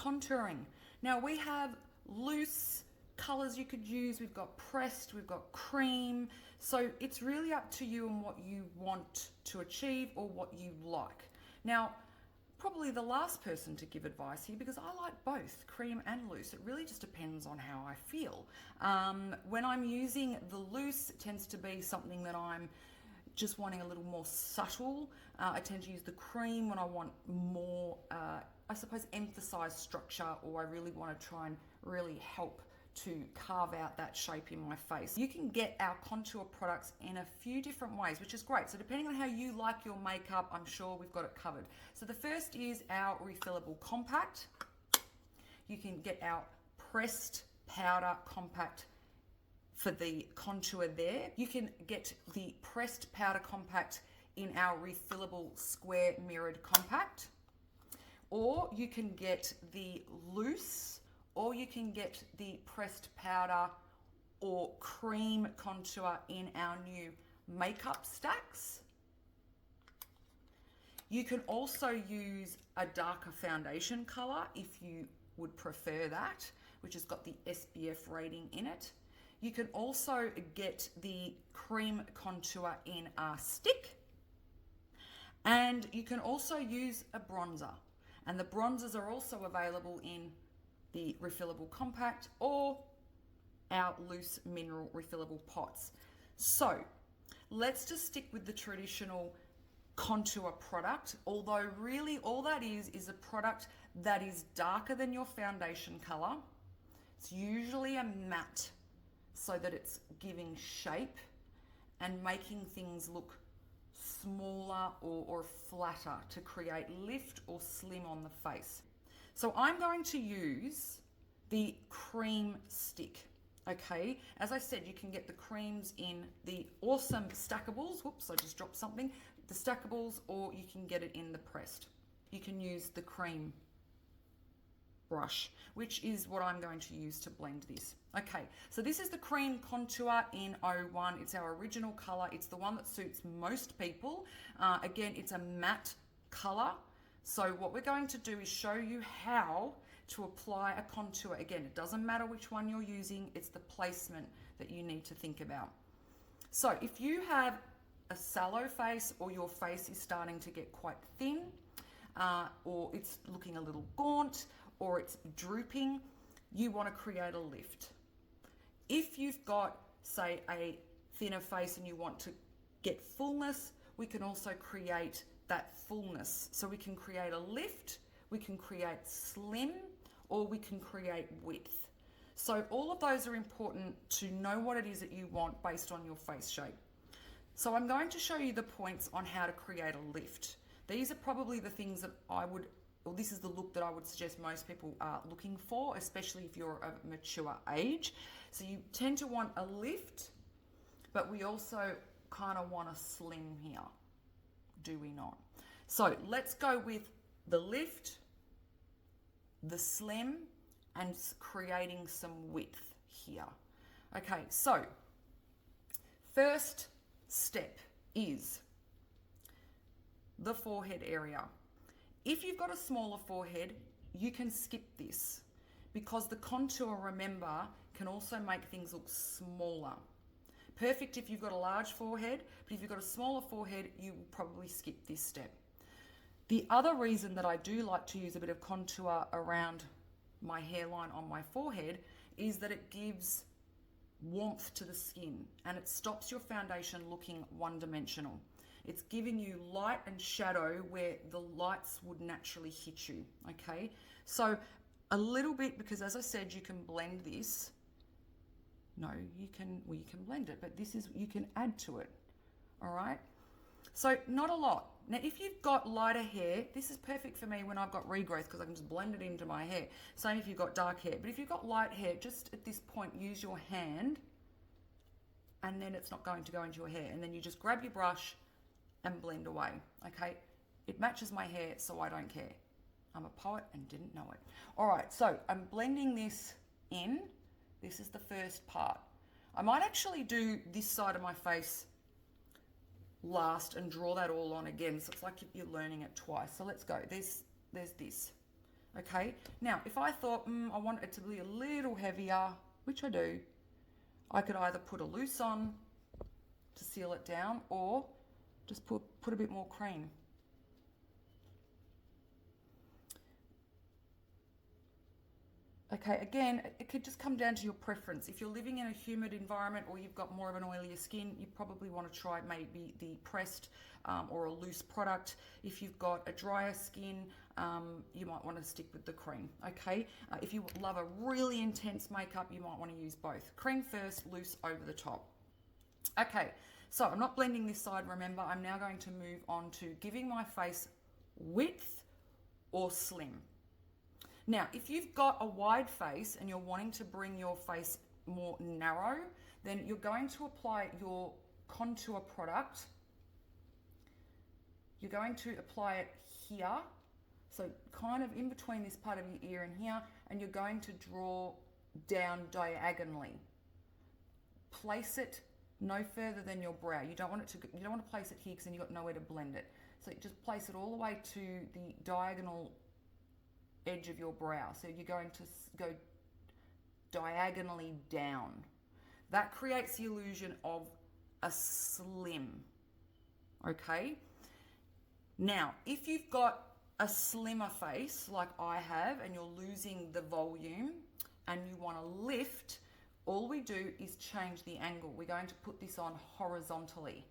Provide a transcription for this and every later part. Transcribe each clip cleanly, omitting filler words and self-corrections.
contouring. Now we have loose colors you could use. We've got pressed, we've got cream. So it's really up to you and what you want to achieve or what you like. Now, probably the last person to give advice here, because I like both cream and loose. It really just depends on how I feel. When I'm using the loose, it tends to be something that I'm just wanting a little more subtle. I tend to use the cream when I want more, I suppose, emphasize structure, or I really want to try and really help to carve out that shape in my face. You can get our contour products in a few different ways, which is great. So depending on how you like your makeup, I'm sure we've got it covered. So the first is our refillable compact. You can get our pressed powder compact for the contour there. You can get the pressed powder compact in our refillable square mirrored compact, or you can get the loose, or you can get the pressed powder or cream contour in our new makeup stacks. You can also use a darker foundation color if you would prefer that, which has got the SPF rating in it. You can also get the cream contour in a stick, and you can also use a bronzer. And the bronzers are also available in the refillable compact or our loose mineral refillable pots. So let's just stick with the traditional contour product, although really all that is a product that is darker than your foundation color. It's usually a matte, so that it's giving shape and making things look smaller or flatter to create lift or slim on the face. So I'm going to use the cream stick, okay? As I said, you can get the creams in the awesome stackables. Whoops, I just dropped something. The stackables, or you can get it in the pressed. You can use the cream brush, which is what I'm going to use to blend this. Okay, so this is the cream contour in 01. It's our original color. It's the one that suits most people. Again, it's a matte color. So what we're going to do is show you how to apply a contour. Again, it doesn't matter which one you're using, it's the placement that you need to think about. So if you have a sallow face, or your face is starting to get quite thin, or it's looking a little gaunt, or it's drooping, you want to create a lift. If you've got, say, a thinner face and you want to get fullness, we can also create that fullness. So we can create a lift, we can create slim, or we can create width. So all of those are important to know what it is that you want based on your face shape. So I'm going to show you the points on how to create a lift. These are probably the things that this is the look that I would suggest most people are looking for, especially if you're a mature age. So you tend to want a lift, but we also kind of want a slim here, do we not? So let's go with the lift, the slim, and creating some width here. Okay, so first step is the forehead area. If you've got a smaller forehead, you can skip this, because the contour, remember, can also make things look smaller. Perfect if you've got a large forehead, but if you've got a smaller forehead, you will probably skip this step. The other reason that I do like to use a bit of contour around my hairline on my forehead is that it gives warmth to the skin and it stops your foundation looking one-dimensional. It's giving you light and shadow where the lights would naturally hit you, okay? So a little bit, because as I said, you can blend this. No, you can blend it, but you can add to it, all right? So not a lot. Now, if you've got lighter hair, this is perfect for me when I've got regrowth, because I can just blend it into my hair. Same if you've got dark hair. But if you've got light hair, just at this point, use your hand, and then it's not going to go into your hair. And then you just grab your brush and blend away, okay? It matches my hair, so I don't care. I'm a poet and didn't know it. All right, so I'm blending this in. This is the first part. I might actually do this side of my face last and draw that all on again, so it's like you're learning it twice. So let's go. There's this. Okay, now if I thought, I want it to be a little heavier, which I do, I could either put a loose on to seal it down or just put a bit more cream. Okay, again, it could just come down to your preference. If you're living in a humid environment or you've got more of an oilier skin, you probably want to try maybe the pressed or a loose product. If you've got a drier skin, you might want to stick with the cream, okay? If you love a really intense makeup, you might want to use both. Cream first, loose over the top. Okay, so I'm not blending this side, remember. I'm now going to move on to giving my face width or slim. Now, if you've got a wide face and you're wanting to bring your face more narrow, then you're going to apply your contour product. You're going to apply it here, so kind of in between this part of your ear and here, and you're going to draw down diagonally. Place it no further than your brow. You don't want to place it here because then you've got nowhere to blend it. So just place it all the way to the diagonal edge of your brow. So you're going to go diagonally down. That creates the illusion of a slim. Okay? Now, if you've got a slimmer face like I have and you're losing the volume and you want to lift, all we do is change the angle. We're going to put this on horizontally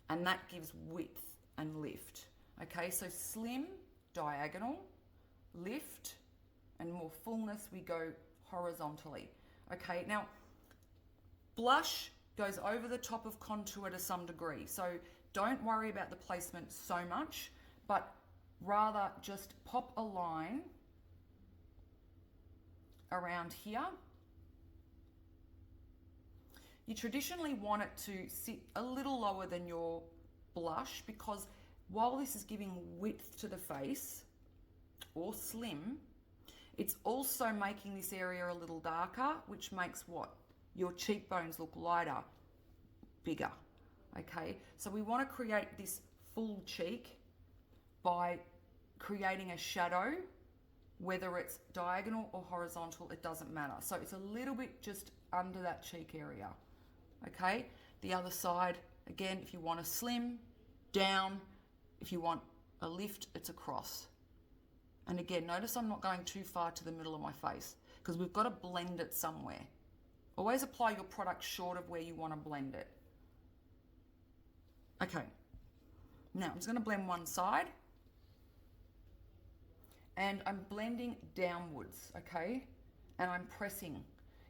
and that gives width and lift. Okay, so slim, diagonal, lift, and more fullness, we go horizontally. Okay, now blush goes over the top of contour to some degree, so don't worry about the placement so much, but rather just pop a line around here. You traditionally want it to sit a little lower than your blush because while this is giving width to the face, or slim, it's also making this area a little darker, which makes what? Your cheekbones look lighter, bigger. Okay, so we want to create this full cheek by creating a shadow, whether it's diagonal or horizontal, it doesn't matter. So it's a little bit just under that cheek area. Okay, the other side, again, if you want a slim, down. If you want a lift, it's across. And again, notice I'm not going too far to the middle of my face because we've got to blend it somewhere. Always apply your product short of where you want to blend it. Okay, now I'm just going to blend one side and I'm blending downwards, okay? And I'm pressing.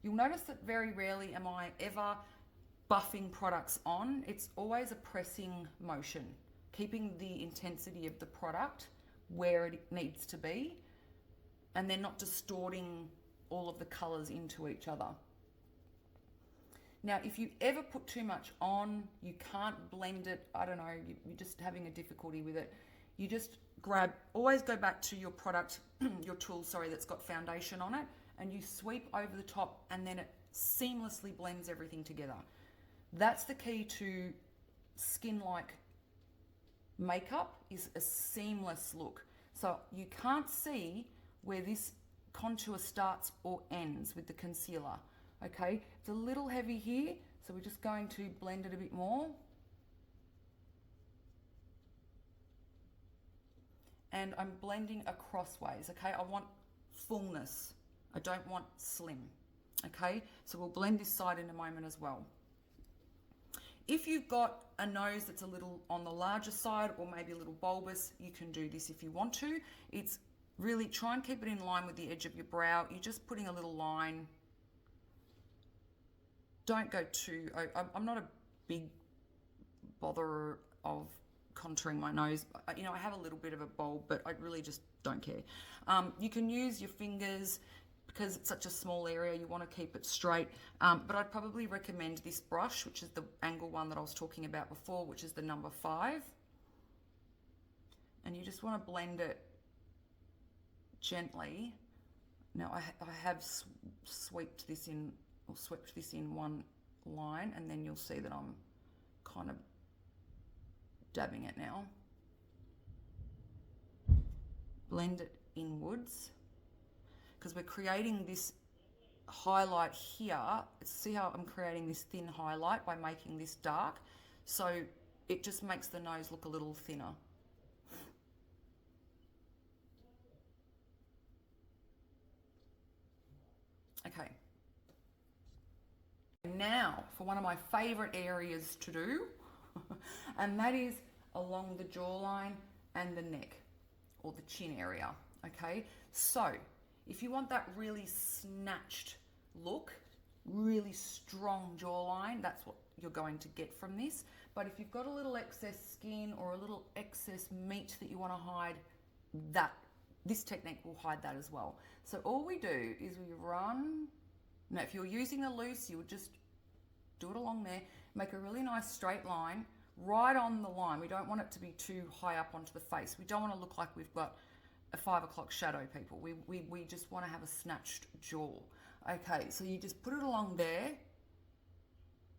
You'll notice that very rarely am I ever buffing products on. It's always a pressing motion, keeping the intensity of the product where it needs to be and then not distorting all of the colors into each other. Now, if you ever put too much on, you can't blend it, I don't know, you're just having a difficulty with it, you just always go back to your product, your tool, sorry, that's got foundation on it, and you sweep over the top and then it seamlessly blends everything together. That's the key to skin-like makeup, is a seamless look. So you can't see where this contour starts or ends with the concealer. Okay, it's a little heavy here, so we're just going to blend it a bit more. And I'm blending acrossways, okay? I want fullness. I don't want slim, okay? So we'll blend this side in a moment as well. If you've got a nose that's a little on the larger side or maybe a little bulbous, you can do this if you want to. It's really, try and keep it in line with the edge of your brow. You're just putting a little line. Don't go too, I'm not a big botherer of contouring my nose. You know, I have a little bit of a bulb, but I really just don't care. You can use your fingers because it's such a small area, you want to keep it straight. But I'd probably recommend this brush, which is the angle one that I was talking about before, which is the number 5. And you just want to blend it gently. Now I have swept this in one line, and then you'll see that I'm kind of dabbing it now. Blend it inwards. because we're creating this highlight here. See how I'm creating this thin highlight by making this dark? So it just makes the nose look a little thinner. Okay. Now for one of my favorite areas to do, and that is along the jawline and the neck or the chin area. Okay, so if you want that really snatched look, really strong jawline, that's what you're going to get from this. But if you've got a little excess skin or a little excess meat that you want to hide, this technique will hide that as well. So all we do is we run. Now if you're using the loose, you would just do it along there, make a really nice straight line right on the line. We don't want it to be too high up onto the face. We don't want to look like we've got a 5 o'clock shadow, people. We just want to have a snatched jaw. Okay, so you just put it along there.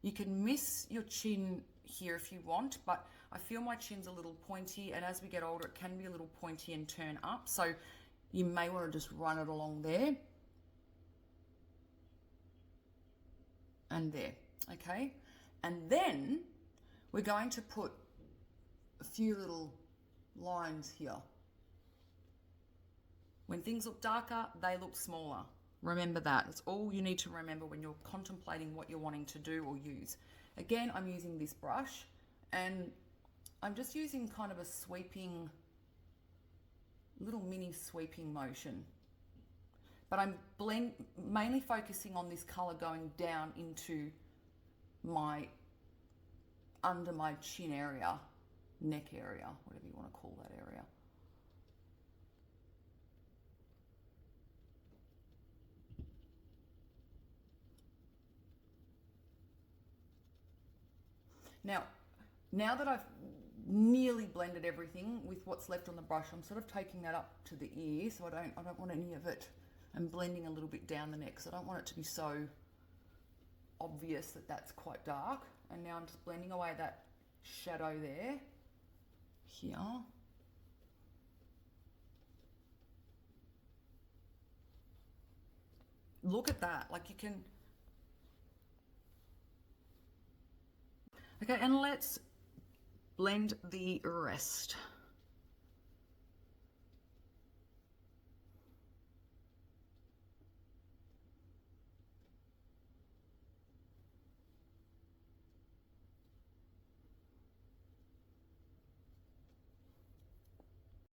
You can miss your chin here if you want, but I feel my chin's a little pointy, and as we get older, it can be a little pointy and turn up. So you may want to just run it along there and there, okay? And then we're going to put a few little lines here. When things look darker, they look smaller. Remember that. It's all you need to remember when you're contemplating what you're wanting to do or use. Again, I'm using this brush, and I'm just using kind of a sweeping, little mini sweeping motion. But I'm mainly focusing on this color going down into under my chin area, neck area, whatever you want to call that area. Now that I've nearly blended everything with what's left on the brush, I'm sort of taking that up to the ear, so I don't want any of it, and blending a little bit down the neck, so I don't want it to be so obvious that that's quite dark. And now I'm just blending away that shadow there, here. Look at that, like you can. Okay, and let's blend the rest.